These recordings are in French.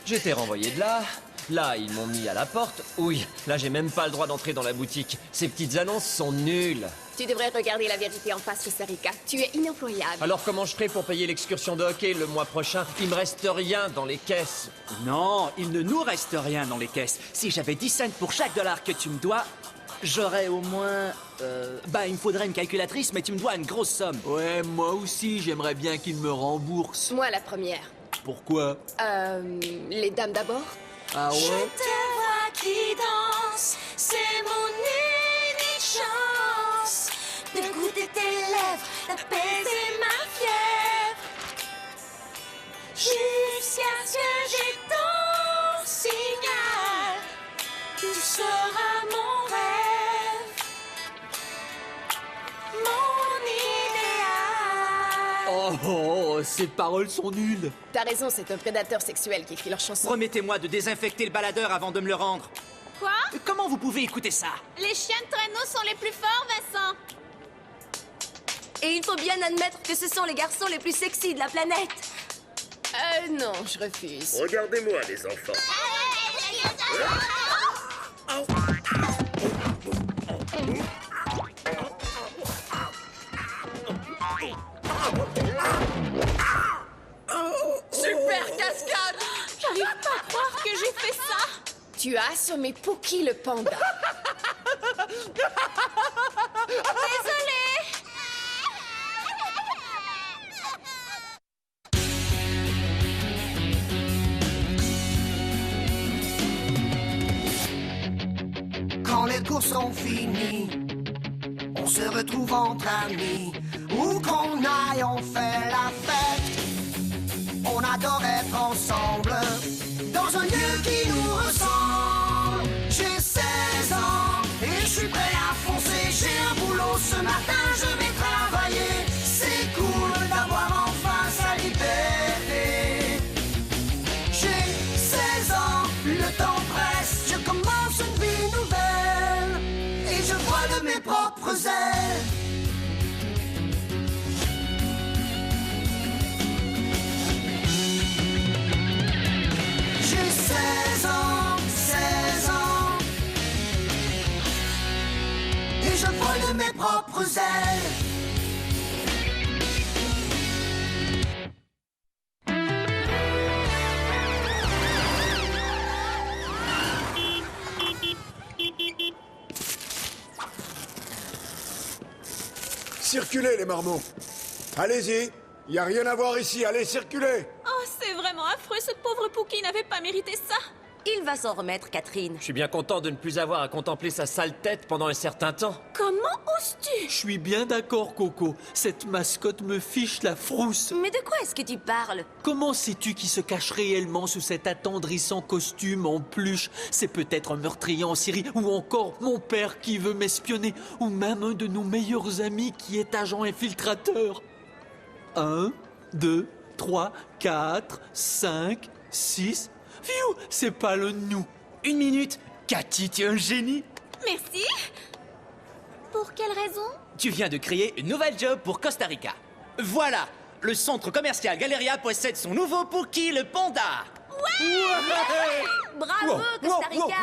Je t'ai renvoyé de là. Là, ils m'ont mis à la porte. Oui, là, j'ai même pas le droit d'entrer dans la boutique. Ces petites annonces sont nulles. Tu devrais regarder la vérité en face, Sarika. Tu es inemployable. Alors comment je ferai pour payer l'excursion de hockey le mois prochain? Il me reste rien dans les caisses. Non, il ne nous reste rien dans les caisses. Si j'avais 10 cents pour chaque dollar que tu me dois, j'aurais au moins... il me faudrait une calculatrice, mais tu me dois une grosse somme. Ouais, moi aussi, j'aimerais bien qu'il me rembourse. Moi, la première. Pourquoi? Les dames d'abord. Ah Je ouais? te vois qui danse, c'est mon unique chance de goûter tes lèvres, d'apaiser ma fièvre. Jusqu'à ce que j'ai ton signal, tu seras mon rêve, mon idéal. Oh, ces paroles sont nulles. T'as raison, c'est un prédateur sexuel qui écrit leurs chansons. Promettez-moi de désinfecter le baladeur avant de me le rendre. Quoi? Comment vous pouvez écouter ça? Les chiens de traîneau sont les plus forts, Vincent. Et il faut bien admettre que ce sont les garçons les plus sexy de la planète. Non, je refuse. Regardez-moi, les enfants. Super cascade! J'arrive pas à croire que j'ai fait ça. Tu as assommé Pookie le panda. Désolée. Quand les cours sont finis, on se retrouve entre amis. Où qu'on aille, on fait la fête. On adore être ensemble, dans un lieu qui nous ressemble. J'ai 16 ans et je suis prêt à foncer. J'ai un boulot ce matin, je vais travailler. C'est cool d'avoir enfin sa liberté. J'ai 16 ans, le temps presse. Je commence une vie nouvelle et je vole de mes propres ailes. J'ai 16 ans, 16 ans et je vole de mes propres ailes. Circulez, les marmots. Allez-y. Il n'y a rien à voir ici. Allez, circulez. Oh, c'est vraiment affreux. Ce pauvre Pookie n'avait pas mérité ça. Il va s'en remettre, Catherine. Je suis bien content de ne plus avoir à contempler sa sale tête pendant un certain temps. Comment oses-tu? Je suis bien d'accord, Coco. Cette mascotte me fiche la frousse. Mais de quoi est-ce que tu parles? Comment sais-tu qui se cache réellement sous cet attendrissant costume en peluche? C'est peut-être un meurtrier en Syrie, ou encore mon père qui veut m'espionner, ou même un de nos meilleurs amis qui est agent infiltrateur. 1, 2, 3, 4, 5, 6... Pfiou, c'est pas le nous. Une minute. Cathy, tu es un génie. Merci. Pour quelle raison? Tu viens de créer une nouvelle job pour Costa Rica. Voilà, le centre commercial Galeria possède son nouveau Pookie le panda. Bravo, Costa Rica!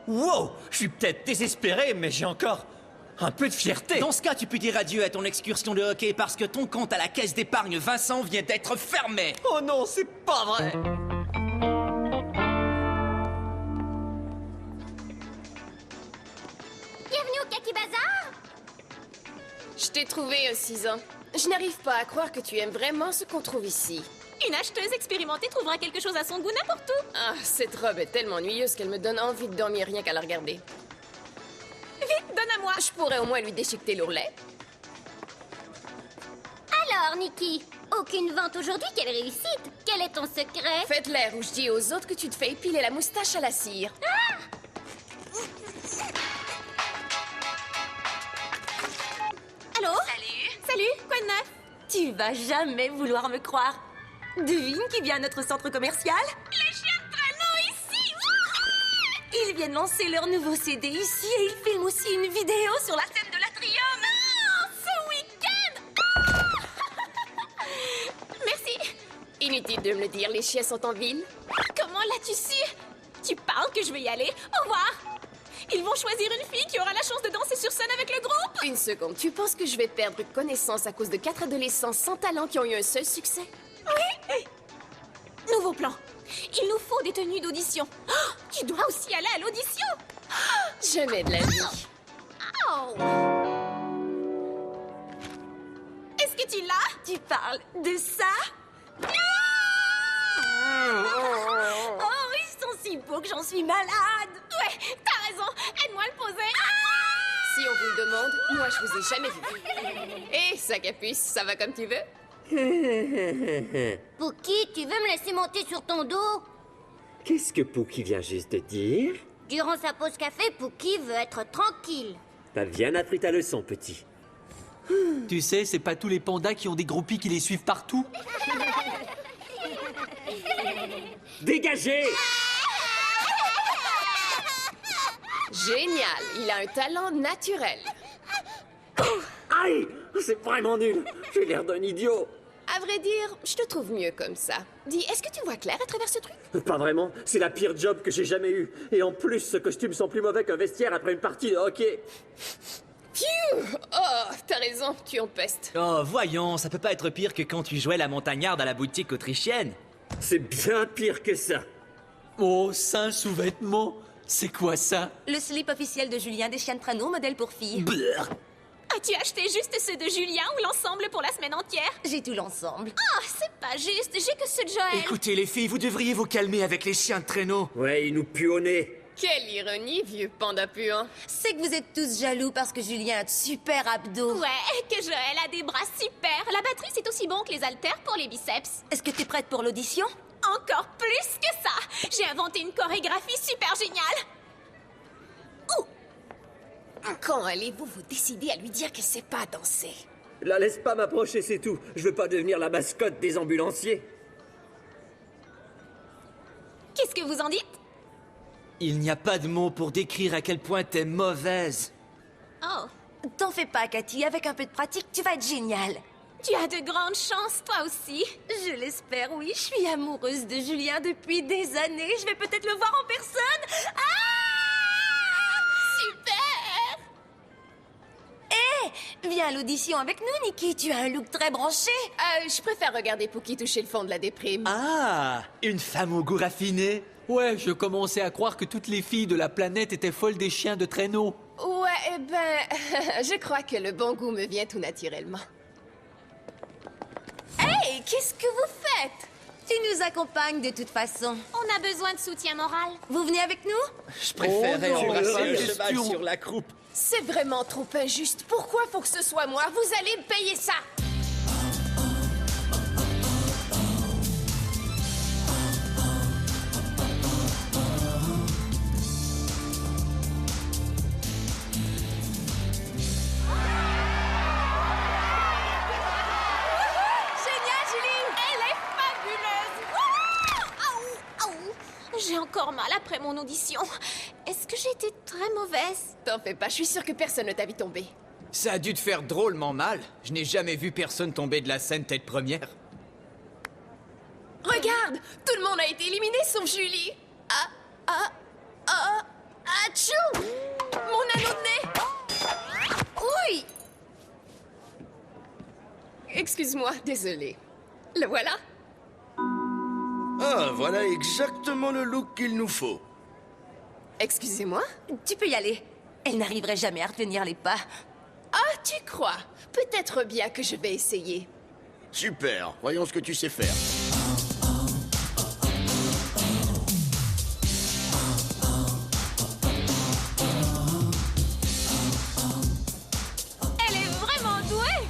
Wow. Je suis peut-être désespéré, mais j'ai encore un peu de fierté. Dans ce cas, tu peux dire adieu à ton excursion de hockey parce que ton compte à la caisse d'épargne Vincent vient d'être fermé. Oh non, c'est pas vrai. Bienvenue au Kaki Bazar. Je t'ai trouvé, 6 ans. Je n'arrive pas à croire que tu aimes vraiment ce qu'on trouve ici. Une acheteuse expérimentée trouvera quelque chose à son goût n'importe où. Ah, cette robe est tellement ennuyeuse qu'elle me donne envie de dormir rien qu'à la regarder. Vite, donne à moi. Je pourrais au moins lui déchiqueter l'ourlet. Alors, Nikki, aucune vente aujourd'hui, quelle réussite. Quel est ton secret? Faites l'air où je dis aux autres que tu te fais épiler la moustache à la cire. Allô? Salut, quoi de neuf? Tu vas jamais vouloir me croire. Devine qui vient à notre centre commercial? Les chiens de traîneau ici! Ils viennent lancer leur nouveau CD ici et ils filment aussi une vidéo sur la scène de l'Atrium. Ce week-end! Merci. Inutile de me le dire, les chiens sont en ville. Comment arrête ici. Tu parles que je vais y aller. Au revoir. Ils vont choisir une fille qui aura la chance de danser sur scène avec le groupe. Une seconde, tu penses que je vais perdre connaissance à cause de 4 adolescents sans talent qui ont eu un seul succès? Oui. Nouveau plan. Il nous faut des tenues d'audition. Oh, tu dois aussi aller à l'audition. Jamais de la vie. Oh. Est-ce que tu l'as? Tu parles de ça? Oh, ils sont si beaux que j'en suis malade. Ouais, t'as raison. Aide-moi à le poser. Si on vous le demande, moi je vous ai jamais vu. Hé, sac à puce, ça va comme tu veux? Pookie, tu veux me laisser monter sur ton dos? Qu'est-ce que Pookie vient juste de dire? Durant sa pause café, Pookie veut être tranquille. T'as bien appris ta leçon, petit. Tu sais, c'est pas tous les pandas qui ont des groupies qui les suivent partout. Dégagez! Génial, il a un talent naturel. Aïe! C'est vraiment nul! J'ai l'air d'un idiot! À vrai dire, je te trouve mieux comme ça. Dis, est-ce que tu vois clair à travers ce truc? Pas vraiment, c'est la pire job que j'ai jamais eue. Et en plus, ce costume sent plus mauvais qu'un vestiaire après une partie de hockey. Phew! Oh, t'as raison, tu en pestes. Oh, voyons, ça peut pas être pire que quand tu jouais la montagnarde à la boutique autrichienne. C'est bien pire que ça. Oh, ça, sous-vêtements. C'est quoi ça? Le slip officiel de Julien des chiens de traîneau, modèle pour filles. Blur. As-tu acheté juste ceux de Julien ou l'ensemble pour la semaine entière? J'ai tout l'ensemble. Oh, c'est pas juste. J'ai que ceux de Joël. Écoutez, les filles, vous devriez vous calmer avec les chiens de traîneau. Ouais, il nous pue au nez. Quelle ironie, vieux panda puant. C'est que vous êtes tous jaloux parce que Julien a de super abdos. Ouais, que Joël a des bras super. La batterie, c'est aussi bon que les haltères pour les biceps. Est-ce que t'es prête pour l'audition? Encore plus que ça. J'ai inventé une chorégraphie super géniale. Quand allez-vous vous décider à lui dire qu'elle sait pas danser? La laisse pas m'approcher, c'est tout. Je veux pas devenir la mascotte des ambulanciers. Qu'est-ce que vous en dites? Il n'y a pas de mots pour décrire à quel point t'es mauvaise. Oh, T'en fais pas, Cathy. Avec un peu de pratique, tu vas être géniale. tu as de grandes chances, toi aussi. Je l'espère, oui. Je suis amoureuse de Julien depuis des années. Je vais peut-être le voir en personne. Ah! Super! Viens à l'audition avec nous, Nikki. Tu as un look très branché. Je préfère regarder Pookie toucher le fond de la déprime. Ah, une femme au goût raffiné. Ouais, je commençais à croire que toutes les filles de la planète étaient folles des chiens de traîneau. Ouais, eh ben, je crois que le bon goût me vient tout naturellement. Hey, qu'est-ce que vous faites? Tu nous accompagnes de toute façon. On a besoin de soutien moral. Vous venez avec nous? Je préférais Oh non, embrasser quelle le cheval question. sur la croupe. C'est vraiment trop injuste. Pourquoi faut que ce soit moi? Vous allez me payer ça! Génial, Julie! Elle est fabuleuse! Ouh! Aouh! J'ai encore mal après mon audition. Est-ce que j'ai été très mauvaise? T'en fais pas, je suis sûre que personne ne t'a vu tomber. Ça a dû te faire drôlement mal. Je n'ai jamais vu personne tomber de la scène tête première. Regarde! Tout le monde a été éliminé sauf Julie! Atchou! Mon anneau de nez! Oui! Excuse-moi, désolée. Le voilà? Ah, voilà exactement le look qu'il nous faut. Excusez-moi? Tu peux y aller. Elle n'arriverait jamais à retenir les pas. Ah, tu crois? Peut-être bien que je vais essayer. Super, voyons ce que tu sais faire. Elle est vraiment douée!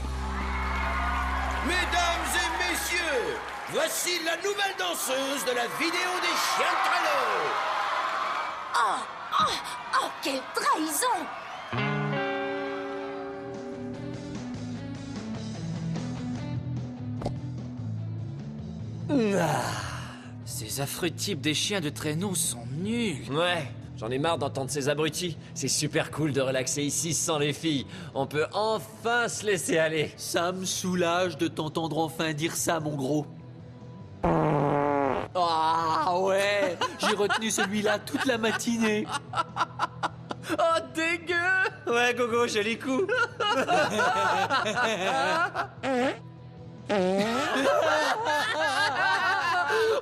Mesdames et messieurs, voici la nouvelle danseuse de la vidéo des chiens de traîneau. Oh, quelle trahison! Ces affreux types des chiens de traîneau sont nuls. Ouais, j'en ai marre d'entendre ces abrutis. C'est super cool de relaxer ici sans les filles. On peut enfin se laisser aller. Ça me soulage de t'entendre enfin dire ça, mon gros. Ah ouais, j'ai retenu celui-là toute la matinée. Oh, dégueu! Ouais, Gogo, joli coup.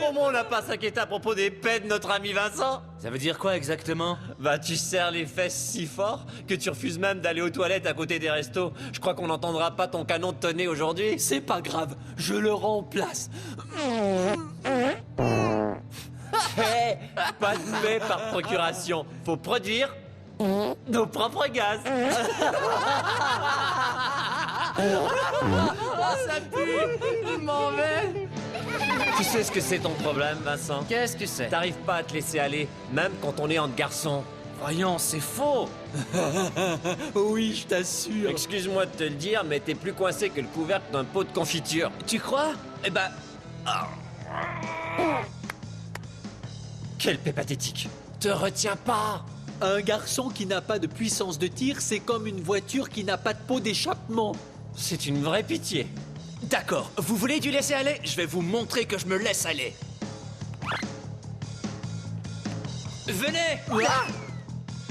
Au moins, on n'a pas à s'inquiéter à propos des pets de notre ami Vincent. Ça veut dire quoi exactement? Bah, tu serres les fesses si fort que tu refuses même d'aller aux toilettes à côté des restos. Je crois qu'on n'entendra pas ton canon de tonner aujourd'hui. C'est pas grave, je le remplace. Hé, pas de paix par procuration. Faut produire nos propres gaz. Oh, ça pue! Je m'en vais! Tu sais ce que c'est ton problème, Vincent? Qu'est-ce que c'est? T'arrives pas à te laisser aller, même quand on est entre garçons. Voyons, c'est faux. Oui, je t'assure. Excuse-moi de te le dire, mais t'es plus coincé que le couvercle d'un pot de confiture. Tu crois? Eh ben... Quelle paix pathétique! Te retiens pas! Un garçon qui n'a pas de puissance de tir, c'est comme une voiture qui n'a pas de pot d'échappement. C'est une vraie pitié. D'accord, vous voulez du laisser aller? Je vais vous montrer que je me laisse aller. Venez!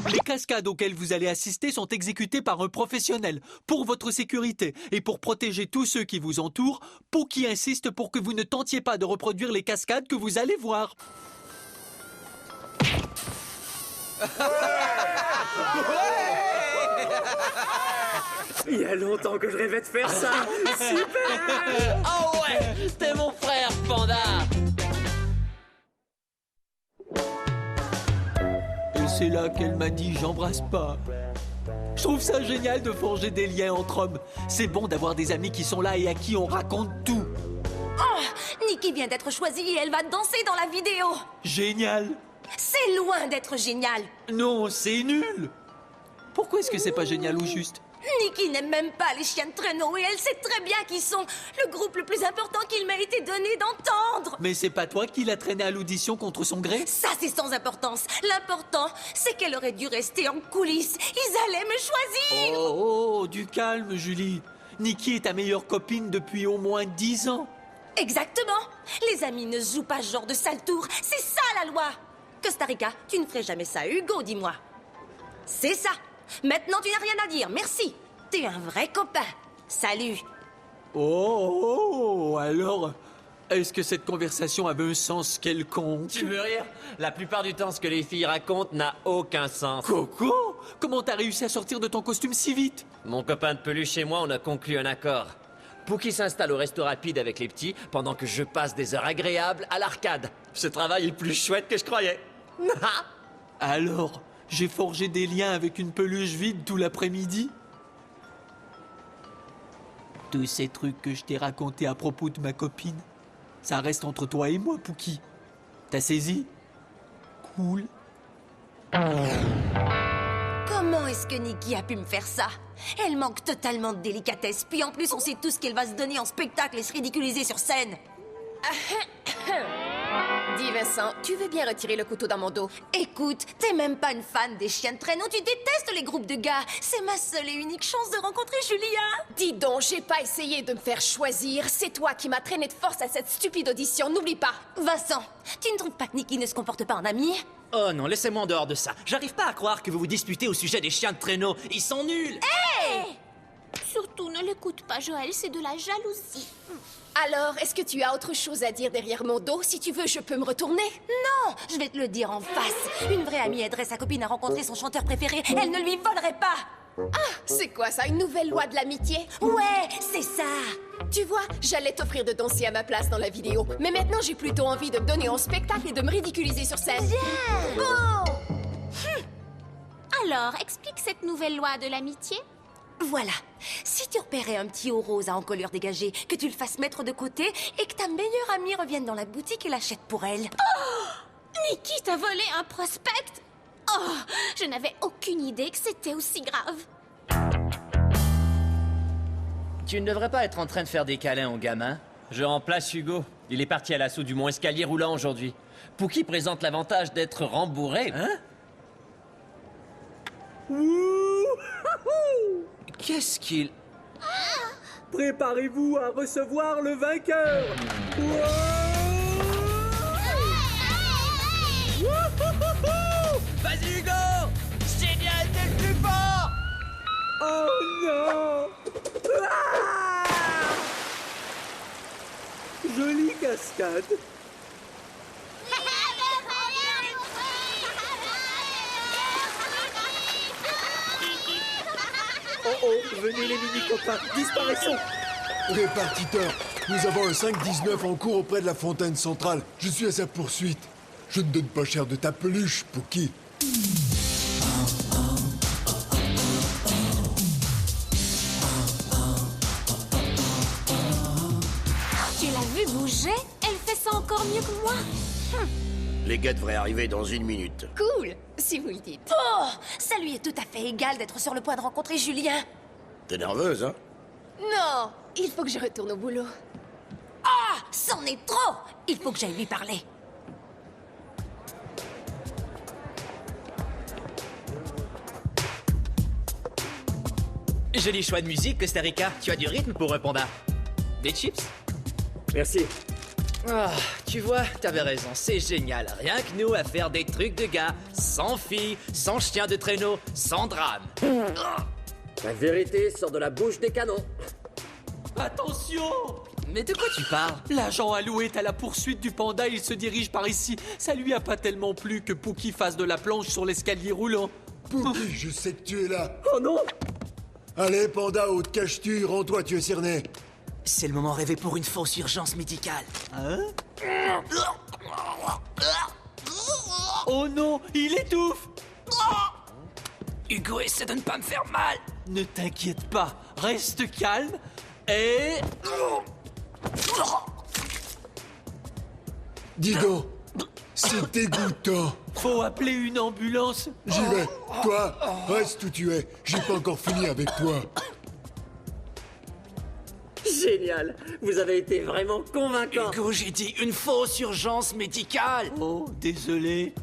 Les cascades auxquelles vous allez assister sont exécutées par un professionnel, pour votre sécurité et pour protéger tous ceux qui vous entourent. Pookie insiste pour que vous ne tentiez pas de reproduire les cascades que vous allez voir. Il y a longtemps que je rêvais de faire ça. Super! Oh ouais! T'es mon frère, Panda! Et c'est là qu'elle m'a dit « j'embrasse pas ». Je trouve ça génial de forger des liens entre hommes. C'est bon d'avoir des amis qui sont là et à qui on raconte tout. Oh, Nikki vient d'être choisie et elle va danser dans la vidéo. Génial. C'est loin d'être génial. Non, c'est nul. Pourquoi est-ce que c'est pas génial ou juste? Nikki n'aime même pas les chiens de traîneau et elle sait très bien qu'ils sont le groupe le plus important qu'il m'a été donné d'entendre. Mais c'est pas toi qui l'as traîné à l'audition contre son gré? Ça, c'est sans importance. L'important, c'est qu'elle aurait dû rester en coulisses. Ils allaient me choisir. Oh, du calme, Julie. Nikki est ta meilleure copine depuis au moins 10 ans. Exactement. Les amis ne jouent pas ce genre de sale tour. C'est ça, la loi. Costa Rica, tu ne ferais jamais ça, Hugo, dis-moi. C'est ça. Maintenant, tu n'as rien à dire, merci. T'es un vrai copain. Salut. Oh, alors, est-ce que cette conversation avait un sens quelconque? Tu veux rire? La plupart du temps, ce que les filles racontent n'a aucun sens. Coco, comment t'as réussi à sortir de ton costume si vite? Mon copain de peluche et moi, on a conclu un accord. Pookie s'installe au resto rapide avec les petits, pendant que je passe des heures agréables à l'arcade. Ce travail est plus chouette que je croyais. Alors, j'ai forgé des liens avec une peluche vide tout l'après-midi? Tous ces trucs que je t'ai racontés à propos de ma copine, ça reste entre toi et moi, Pookie. T'as saisi? Cool. Comment est-ce que Nikki a pu me faire ça? Elle manque totalement de délicatesse. Puis en plus, on sait tous qu'elle va se donner en spectacle et se ridiculiser sur scène. Dis Vincent, tu veux bien retirer le couteau dans mon dos? Écoute, t'es même pas une fan des chiens de traîneau, tu détestes les groupes de gars. C'est ma seule et unique chance de rencontrer Julien. Dis donc, j'ai pas essayé de me faire choisir. C'est toi qui m'as traîné de force à cette stupide audition, n'oublie pas. Vincent, tu ne trouves pas que Nikki ne se comporte pas en ami? Oh non, laissez-moi en dehors de ça. J'arrive pas à croire que vous vous disputez au sujet des chiens de traîneau. Ils sont nuls. Hé! Surtout, ne l'écoute pas, Joël, c'est de la jalousie. Alors, est-ce que tu as autre chose à dire derrière mon dos? Si tu veux, je peux me retourner. Non, je vais te le dire en face. Une vraie amie aiderait sa copine à rencontrer son chanteur préféré. Elle ne lui volerait pas. Ah, c'est quoi ça, une nouvelle loi de l'amitié? Ouais, c'est ça. Tu vois, j'allais t'offrir de danser à ma place dans la vidéo. Mais maintenant, j'ai plutôt envie de me donner en spectacle et de me ridiculiser sur scène. Bien. Bon! Alors, explique cette nouvelle loi de l'amitié. Voilà. Si tu repérais un petit haut rose à encolure dégagée, que tu le fasses mettre de côté et que ta meilleure amie revienne dans la boutique et l'achète pour elle. Oh! Nikki t'a volé un prospect? Oh! Je n'avais aucune idée que c'était aussi grave. Tu ne devrais pas être en train de faire des câlins aux gamins. Je remplace Hugo. Il est parti à l'assaut du mont escalier roulant aujourd'hui. Pookie présente l'avantage d'être rembourré. Hein? Qu'est-ce qu'il... Préparez-vous à recevoir le vainqueur. Jolie cascade. Oh, venez les mini-copains, disparaissons. Répartiteur, nous avons un 5-19 en cours auprès de la fontaine centrale. Je suis à sa poursuite. Je ne donne pas cher de ta peluche, Pookie. Tu l'as vu bouger? Elle fait ça encore mieux que moi. Les gars devraient arriver dans 1 minute. Cool, si vous le dites. Oh, ça lui est tout à fait égal d'être sur le point de rencontrer Julien. T'es nerveuse, hein? Non, il faut que je retourne au boulot. Ah, c'en est trop. Il faut que j'aille lui parler. Joli choix de musique, Costa Rica. Tu as du rythme pour un panda. Des chips? Merci. Ah, tu vois, t'avais raison, c'est génial. Rien que nous à faire des trucs de gars, sans filles, sans chien de traîneau, sans drame. La vérité sort de la bouche des canons. Attention! Mais de quoi tu parles? L'agent Alou est à la poursuite du panda, il se dirige par ici. Ça lui a pas tellement plu que Pookie fasse de la planche sur l'escalier roulant. Pookie, je sais que tu es là. Oh non! Allez, panda, où te caches-tu? Rends-toi, tu es cerné. C'est le moment rêvé pour une fausse urgence médicale. Hein? Oh non, il étouffe! Hugo, essaie de ne pas me faire mal. Ne t'inquiète pas, reste calme et... Dis donc, c'est dégoûtant. Faut appeler une ambulance. J'y vais. Toi, reste où tu es. J'ai pas encore fini avec toi. Génial. Vous avez été vraiment convaincant. Hugo, j'ai dit une fausse urgence médicale. Oh, désolé.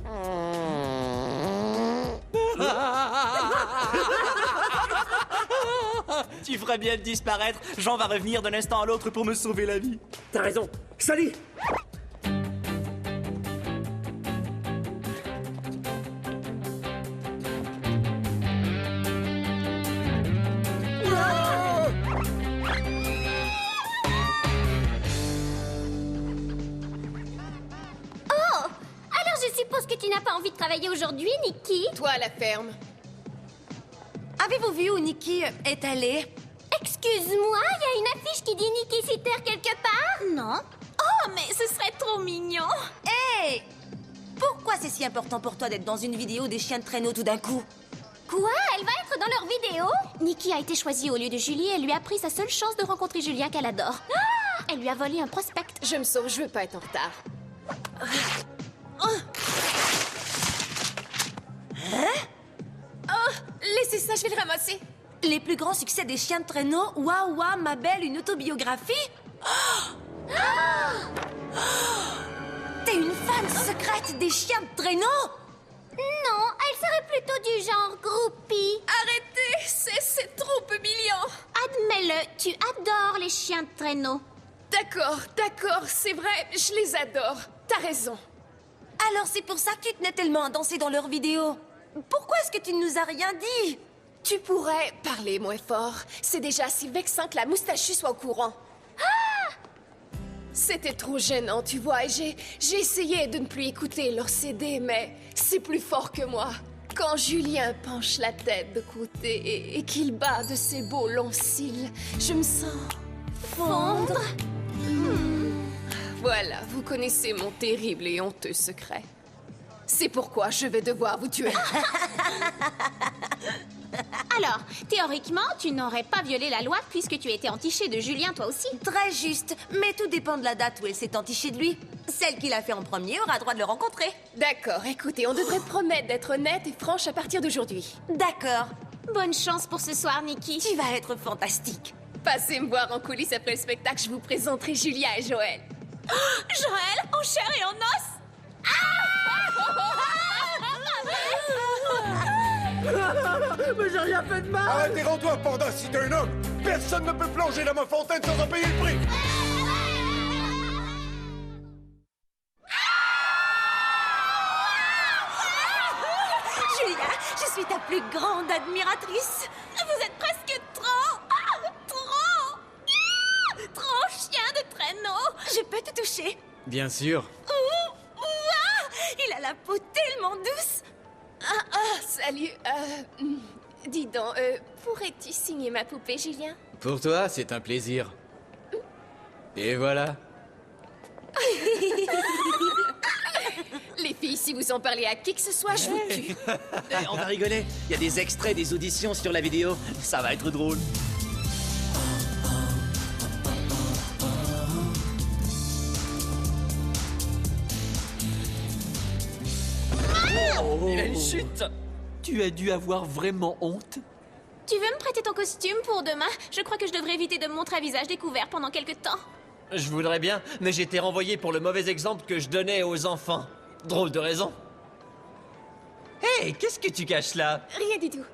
Tu ferais bien de disparaître. Jean va revenir d'un instant à l'autre pour me sauver la vie. T'as raison. Salut. Je suppose que tu n'as pas envie de travailler aujourd'hui, Nikki? Toi à la ferme. Avez-vous vu où Nikki est allée? Excuse-moi, il y a une affiche qui dit Nikki Sitter quelque part? Non. Oh, mais ce serait trop mignon. Hé! Pourquoi c'est si important pour toi d'être dans une vidéo des chiens de traîneau tout d'un coup? Quoi? Elle va être dans leur vidéo? Nikki a été choisie au lieu de Julie et elle lui a pris sa seule chance de rencontrer Julien qu'elle adore. Ah! Elle lui a volé un prospect. Je me sauve, je veux pas être en retard. Oh, laissez ça, je vais le ramasser. Les plus grands succès des chiens de traîneau? Waouh, waouh, ma belle, une autobiographie? T'es une fan secrète des chiens de traîneau? Non, elle serait plutôt du genre groupie. Arrêtez, c'est trop humiliant. Admets-le, tu adores les chiens de traîneau. D'accord, c'est vrai, je les adore. T'as raison. Alors c'est pour ça que tu tenais tellement à danser dans leurs vidéos. Pourquoi est-ce que tu ne nous as rien dit? Tu pourrais parler moins fort. C'est déjà assez vexant que la moustachue soit au courant. C'était trop gênant, tu vois, et j'ai essayé de ne plus écouter leur CD, mais c'est plus fort que moi. Quand Julien penche la tête de côté et qu'il bat de ses beaux longs cils, je me sens fondre. Voilà, vous connaissez mon terrible et honteux secret. C'est pourquoi je vais devoir vous tuer. Alors, théoriquement, tu n'aurais pas violé la loi puisque tu étais entichée de Julien toi aussi. Très juste, mais tout dépend de la date où elle s'est entichée de lui. Celle qui l'a fait en premier aura droit de le rencontrer. D'accord, écoutez, on devrait promettre d'être honnête et franche à partir d'aujourd'hui. D'accord. Bonne chance pour ce soir, Nikki. Tu vas être fantastique. Passez me voir en coulisses après le spectacle, je vous présenterai Julia et Joël. Joël, en chair et en os. Mais j'ai rien fait de mal. Arrêtez, rends-toi, panda, si t'es un homme. Personne ne peut plonger dans ma fontaine sans en payer le prix. Julia, je suis ta plus grande admiratrice. Vous êtes presque trop. Trop chien de traîneau. Je peux toucher? Bien sûr. Il a la peau tellement douce. Salut. Dis donc, pourrais-tu signer ma poupée, Julien? Pour toi, c'est un plaisir. Et voilà. Les filles, si vous en parlez à qui que ce soit, je vous tue. On va rigoler. Il y a des extraits des auditions sur la vidéo. Ça va être drôle. Il a une chute. Tu as dû avoir vraiment honte. Tu veux me prêter ton costume pour demain? Je crois que je devrais éviter de me montrer à visage découvert pendant quelque temps. Je voudrais bien, mais j'ai été renvoyé pour le mauvais exemple que je donnais aux enfants. Drôle de raison. Hé, qu'est-ce que tu caches là? Rien du tout.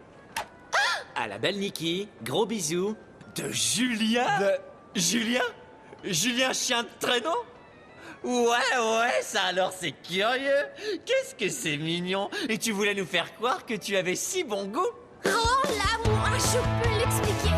À la belle Nikki, gros bisous. De Julien? De Julien? Julien chien de traîneau? Ouais, ça alors c'est curieux. Qu'est-ce que c'est mignon. Et tu voulais nous faire croire que tu avais si bon goût? Oh là, moi, je peux l'expliquer.